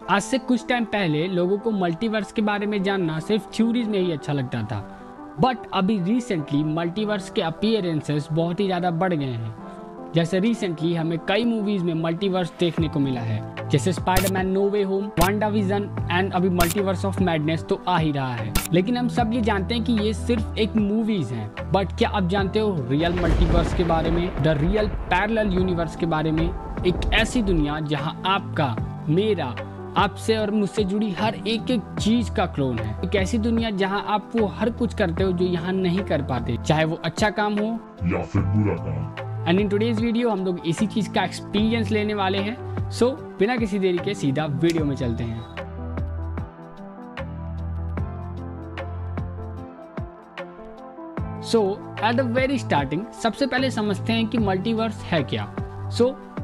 आज से कुछ टाइम पहले लोगों को मल्टीवर्स के बारे में जानना सिर्फ थ्योरीज में ही अच्छा लगता था, बट अभी रिसेंटली मल्टीवर्स के अपीयरेंसेस बहुत ही ज़्यादा बढ़ गए हैं। जैसे रिसेंटली हमें कई मूवीज में मल्टीवर्स देखने को मिला है, जैसे Spiderman no way home, WandaVision and अभी मल्टीवर्स ऑफ मैडनेस तो आ ही रहा है। लेकिन हम सब ये जानते हैं कि ये सिर्फ एक मूवीज हैं, बट क्या आप जानते हो रियल मल्टीवर्स के बारे में, द रियल पैरेलल यूनिवर्स के बारे में? एक ऐसी दुनिया जहाँ आपका, मेरा, आपसे और मुझसे जुड़ी हर एक एक चीज का क्लोन है। एक ऐसी दुनिया जहां आप वो हर कुछ करते हो जो यहाँ नहीं कर पाते, चाहे वो अच्छा काम हो या फिर बुरा काम। एंड इन टुडेज वीडियो हम लोग इसी चीज का एक्सपीरियंस लेने वाले हैं। सो बिना किसी देरी के सीधा वीडियो में चलते हैं। सो एट द वेरी स्टार्टिंग सबसे पहले समझते हैं कि मल्टीवर्स है क्या।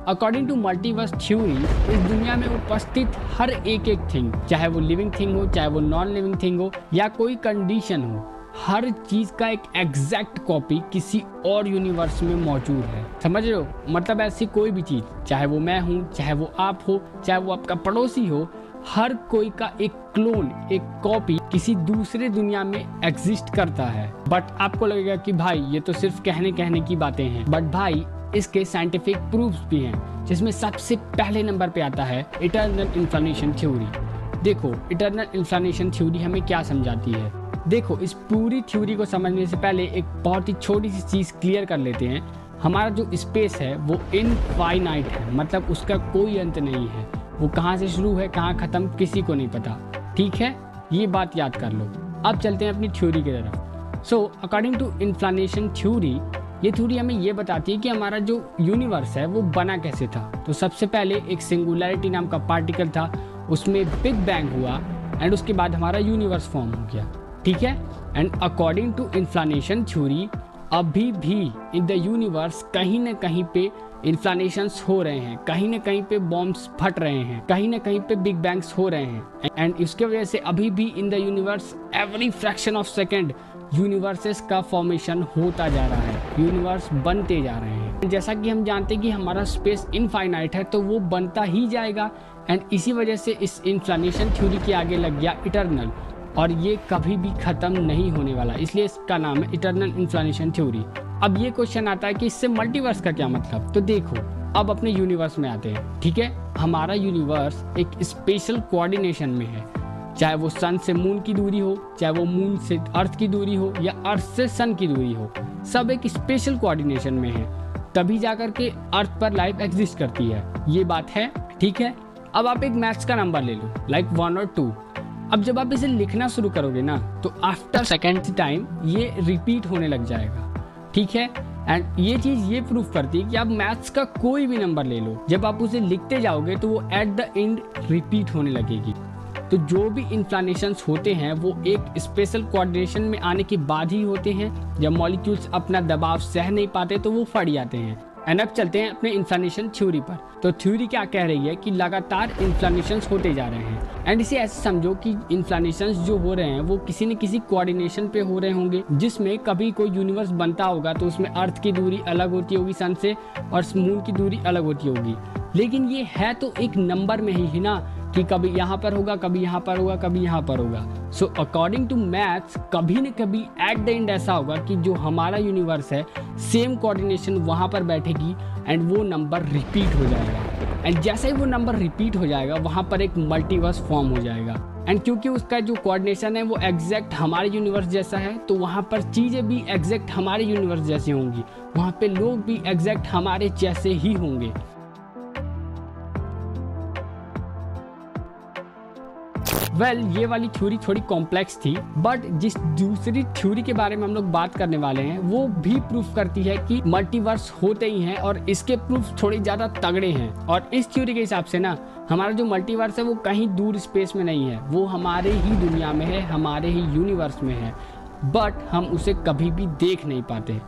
अकॉर्डिंग टू मल्टीवर्स थ्योरी, इस दुनिया में उपस्थित हर एक एक थिंग, चाहे वो लिविंग थिंग हो, चाहे वो नॉन लिविंग थिंग हो, या कोई कंडीशन हो, हर चीज का एक एग्जैक्ट कॉपी किसी और यूनिवर्स में मौजूद है। समझ रहे हो? मतलब ऐसी कोई भी चीज, चाहे वो मैं हूँ, चाहे वो आप हो, चाहे वो आपका पड़ोसी हो, हर कोई का एक क्लोन, एक कॉपी किसी दूसरे दुनिया में एग्जिस्ट करता है। बट आपको लगेगा कि भाई ये तो सिर्फ कहने कहने की बातें हैं, बट भाई इसके साइंटिफिक प्रूफ्स भी हैं, जिसमें सबसे पहले नंबर पे आता है इटर्नल इन्फ्लेशन थ्योरी। देखो, इटर्नल इन्फ्लेशन थ्योरी हमें क्या समझाती है। देखो, इस पूरी थ्योरी को समझने से पहले एक बहुत ही छोटी सी चीज़ क्लियर कर लेते हैं। हमारा जो स्पेस है वो इनफाइनाइट है, मतलब उसका कोई अंत नहीं है। वो कहाँ से शुरू है, कहाँ ख़त्म, किसी को नहीं पता। ठीक है, ये बात याद कर लो। अब चलते हैं अपनी थ्योरी की तरफ। अकॉर्डिंग टू इन्फ्लेशन थ्योरी, ये थ्योरी हमें ये बताती है कि हमारा जो यूनिवर्स है वो बना कैसे था। तो सबसे पहले एक सिंगुलैरिटी नाम का पार्टिकल था, उसमें बिग बैंग हुआ एंड उसके बाद हमारा यूनिवर्स फॉर्म हो गया। ठीक है, and according to inflation theory, अभी भी इन द यूनिवर्स कहीं ना कहीं पे इन्फ्लेशंस हो रहे हैं, कहीं ना कहीं पे बॉम्ब्स फट रहे हैं, कहीं ना कहीं पे बिग बैंग्स हो रहे हैं। एंड इसके वजह से अभी भी in the universe every fraction of second universes का फॉर्मेशन होता जा रहा है, यूनिवर्स बनते जा रहे हैं। जैसा कि हम जानते हैं कि हमारा स्पेस इनफाइनाइट है, तो वो बनता ही जाएगा। एंड इसी वजह से इस इन्फ्लेशन थ्योरी के आगे लग गया इटर्नल, और ये कभी भी खत्म नहीं होने वाला, इसलिए इसका नाम है इटर्नल इन्फ्लेशन थ्योरी। अब ये क्वेश्चन आता है कि इससे मल्टीवर्स का क्या मतलब। तो देखो, अब अपने यूनिवर्स में आते हैं। ठीक है, हमारा यूनिवर्स एक स्पेशल कोऑर्डिनेशन में है, चाहे वो सन से मून की दूरी हो, चाहे वो मून से अर्थ की दूरी हो, या अर्थ से सन की दूरी हो, सब एक स्पेशल कोऑर्डिनेशन में है। तभी जाकर के अर्थ पर लाइफ एग्जिस्ट करती है। ये बात है। ठीक है, अब आप एक मैथ्स का नंबर ले लो, लाइक 1 और 2। अब जब आप इसे लिखना शुरू करोगे ना, तो आफ्टर सेकेंड टाइम ये रिपीट होने लग जाएगा। ठीक है, एंड ये चीज़ ये प्रूफ करती है कि आप मैथ्स का कोई भी नंबर ले लो, जब आप उसे लिखते जाओगे तो वो एट द एंड रिपीट होने लगेगी। तो जो भी इन्फ्लेशंस होते हैं वो एक स्पेशल कोऑर्डिनेशन में आने के बाद ही होते हैं। जब मॉलिक्यूल्स अपना दबाव सह नहीं पाते तो वो फट जाते हैं। एंड अब चलते हैं अपने इन्फ्लेशन थ्योरी पर। तो थ्योरी क्या कह रही है कि लगातार इन्फ्लेशंस होते जा रहे हैं। एंड इसे ऐसे समझो कि इन्फ्लेशंस जो हो रहे हैं वो किसी न किसी कोऑर्डिनेशन पे हो रहे होंगे, जिसमें कभी कोई यूनिवर्स बनता होगा तो उसमें अर्थ की दूरी अलग होती होगी सन से, और मून की दूरी अलग होती होगी। लेकिन ये है तो एक नंबर में ही ना, कि कभी यहाँ पर होगा, कभी यहाँ पर होगा, कभी यहाँ पर होगा। सो अकॉर्डिंग टू मैथ्स, कभी न कभी एट द एंड ऐसा होगा कि जो हमारा यूनिवर्स है सेम कोऑर्डिनेशन वहाँ पर बैठेगी एंड वो नंबर रिपीट हो जाएगा। एंड जैसे ही वो नंबर रिपीट हो जाएगा, वहाँ पर एक मल्टीवर्स फॉर्म हो जाएगा। एंड क्योंकि उसका जो कोऑर्डिनेशन है वो एग्जैक्ट हमारे यूनिवर्स जैसा है, तो वहाँ पर चीज़ें भी एग्जैक्ट हमारे यूनिवर्स जैसी होंगी, वहाँ पे लोग भी एग्जैक्ट हमारे जैसे ही होंगे। ये वाली थ्योरी थोड़ी कॉम्प्लेक्स थी, बट जिस दूसरी थ्योरी के बारे में हम लोग बात करने वाले हैं वो भी प्रूफ करती है कि मल्टीवर्स होते ही हैं, और इसके प्रूफ थोड़े ज़्यादा तगड़े हैं। और इस थ्योरी के हिसाब से ना, हमारा जो मल्टीवर्स है वो कहीं दूर स्पेस में नहीं है, वो हमारे ही दुनिया में है, हमारे ही यूनिवर्स में है, बट हम उसे कभी भी देख नहीं पाते।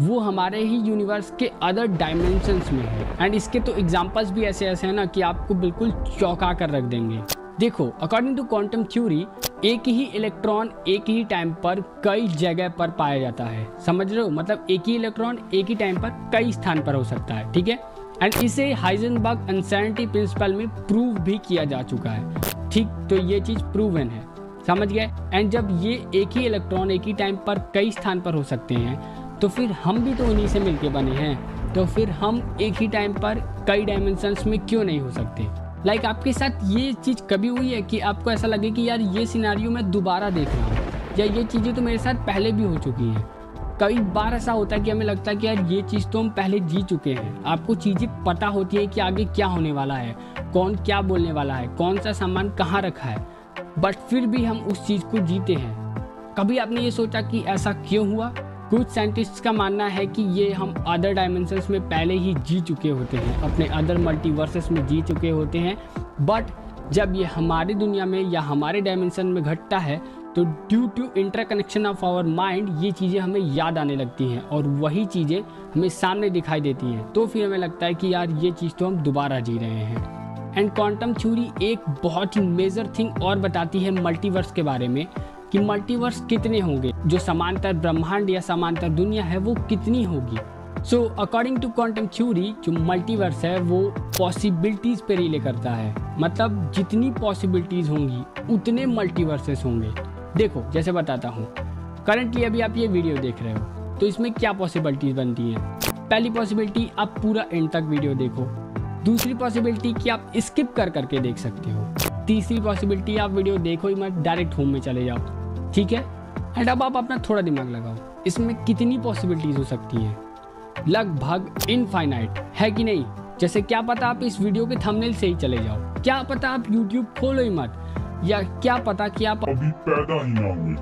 वो हमारे ही यूनिवर्स के अदर डायमेंशंस में है। एंड इसके तो एग्जांपल्स भी ऐसे ऐसे हैं ना कि आपको बिल्कुल चौंका कर रख देंगे। देखो, अकॉर्डिंग टू क्वांटम थ्योरी, एक ही इलेक्ट्रॉन एक ही टाइम पर कई जगह पर पाया जाता है। समझ रहे हो? मतलब एक ही इलेक्ट्रॉन एक ही टाइम पर कई स्थान पर हो सकता है। ठीक है, एंड इसे हाइजेनबर्ग अनसर्टेनिटी प्रिंसिपल में प्रूव भी किया जा चुका है। ठीक, तो ये चीज़ प्रूवन है, समझ गए। एंड जब ये एक ही इलेक्ट्रॉन एक ही टाइम पर कई स्थान पर हो सकते हैं तो फिर हम भी तो उन्हीं से मिलके बने हैं, तो फिर हम एक ही टाइम पर कई डायमेंशंस में क्यों नहीं हो सकते। लाइक आपके साथ ये चीज़ कभी हुई है कि आपको ऐसा लगे कि यार ये सिनारियो मैं दोबारा देख रहा हूँ, या ये चीज़ें तो मेरे साथ पहले भी हो चुकी हैं। कई बार ऐसा होता है कि हमें लगता है कि यार ये चीज़ तो हम पहले जी चुके हैं। आपको चीज़ें पता होती है कि आगे क्या होने वाला है, कौन क्या बोलने वाला है, कौन सा सामान कहाँ रखा है, बट फिर भी हम उस चीज़ को जीते हैं। कभी आपने ये सोचा कि ऐसा क्यों हुआ? कुछ साइंटिस्ट्स का मानना है कि ये हम अदर डायमेंशंस में पहले ही जी चुके होते हैं, अपने अदर मल्टीवर्सेस में जी चुके होते हैं, बट जब ये हमारी दुनिया में या हमारे डायमेंशन में घटता है तो due to interconnection of our mind ये चीज़ें हमें याद आने लगती हैं और वही चीज़ें हमें सामने दिखाई देती हैं। तो फिर हमें लगता है कि यार ये चीज़ तो हम दोबारा जी रहे हैं। एंड क्वांटम थ्योरी एक बहुत ही मेजर थिंग और बताती है मल्टीवर्स के बारे में कि मल्टीवर्स कितने होंगे, जो समांतर ब्रह्मांड या समांतर दुनिया है वो कितनी होगी। So according to quantum theory जो मल्टीवर्स है वो पॉसिबिलिटीज़ पे रिले करता है, मतलब जितनी पॉसिबिलिटीज़ होंगी उतने मल्टीवर्सेस होंगे। देखो जैसे बताता हूँ, करंटली अभी आप ये वीडियो देख रहे हो तो इसमें क्या पॉसिबिलिटीज़ बनती हैं। पहली पॉसिबिलिटी, आप पूरा एंड तक वीडियो देखो। दूसरी पॉसिबिलिटी कि आप स्किप कर करके देख सकते हो। तीसरी पॉसिबिलिटी, आप वीडियो देखो ही मत, डायरेक्ट होम में चले जाओ, ठीक है। एंड अब आप अपना थोड़ा दिमाग लगाओ, इसमें कितनी पॉसिबिलिटीज़ हो सकती हैं? लगभग इनफाइनाइट, है कि नहीं। जैसे क्या पता आप इस वीडियो के थंबनेल से ही चले जाओ, क्या पता आप यूट्यूब खोलो ही मत, या क्या पता कि आप अभी पैदा ही ना हुए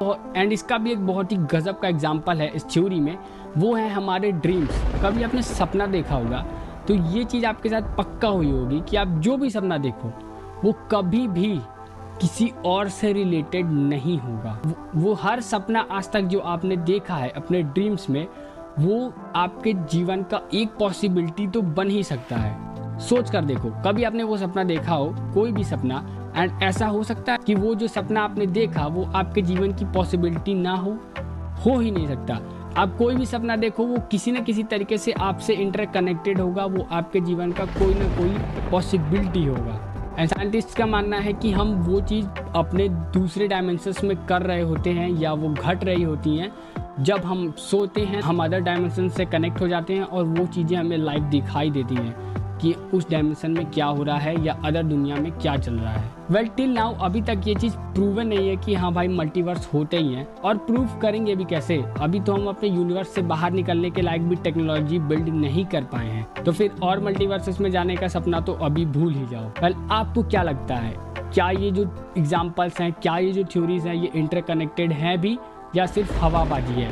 हो। एंड इसका भी एक बहुत ही गजब का एग्जाम्पल है इस थ्योरी में, वो है हमारे ड्रीम्स। कभी आपने सपना देखा होगा तो ये चीज़ आपके साथ पक्का हुई होगी कि आप जो भी सपना देखो वो कभी भी किसी और से रिलेटेड नहीं होगा। वो हर सपना आज तक जो आपने देखा है अपने ड्रीम्स में, वो आपके जीवन का एक पॉसिबिलिटी तो बन ही सकता है। सोच कर देखो, कभी आपने वो सपना देखा हो, कोई भी सपना, एंड ऐसा हो सकता है कि वो जो सपना आपने देखा वो आपके जीवन की पॉसिबिलिटी ना हो ही नहीं सकता। आप कोई भी सपना देखो वो किसी न किसी तरीके से आपसे इंटरकनेक्टेड होगा, वो आपके जीवन का कोई ना कोई पॉसिबिलिटी होगा। एंड साइंटिस्ट का मानना है कि हम वो चीज़ अपने दूसरे डायमेंशंस में कर रहे होते हैं या वो घट रही होती हैं। जब हम सोते हैं हम अदर डायमेंशन से कनेक्ट हो जाते हैं और वो चीज़ें हमें लाइव दिखाई देती हैं कि उस डायमेंशन में क्या हो रहा है या अदर दुनिया में क्या चल रहा है। वेल टिल नाउ अभी तक ये चीज़ प्रूवन नहीं है कि हाँ भाई मल्टीवर्स होते ही हैं, और प्रूव करेंगे भी कैसे। अभी तो हम अपने यूनिवर्स से बाहर निकलने के लायक भी टेक्नोलॉजी बिल्ड नहीं कर पाए हैं, तो फिर और मल्टीवर्सेस में जाने का सपना तो अभी भूल ही जाओ। वेल आपको क्या लगता है, क्या ये जो एग्जाम्पल्स हैं, क्या ये जो थ्योरीज हैं, ये इंटरकनेक्टेड हैं भी या सिर्फ हवाबाजी है?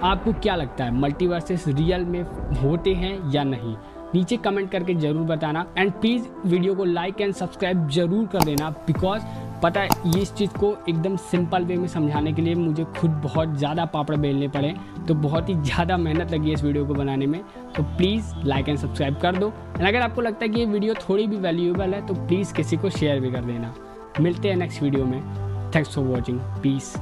आपको क्या लगता है, मल्टीवर्सेस रियल में होते हैं या नहीं? नीचे कमेंट करके ज़रूर बताना। एंड प्लीज़ वीडियो को लाइक एंड सब्सक्राइब ज़रूर कर देना, बिकॉज पता है ये इस चीज़ को एकदम सिंपल वे में समझाने के लिए मुझे खुद बहुत ज़्यादा पापड़ बेलने पड़े, तो बहुत ही ज़्यादा मेहनत लगी है इस वीडियो को बनाने में। तो प्लीज़ लाइक एंड सब्सक्राइब कर दो। एंड अगर आपको लगता है कि ये वीडियो थोड़ी भी वैल्यूएबल है तो प्लीज़ किसी को शेयर भी कर देना। मिलते हैं नेक्स्ट वीडियो में। Thanks for watching, piece.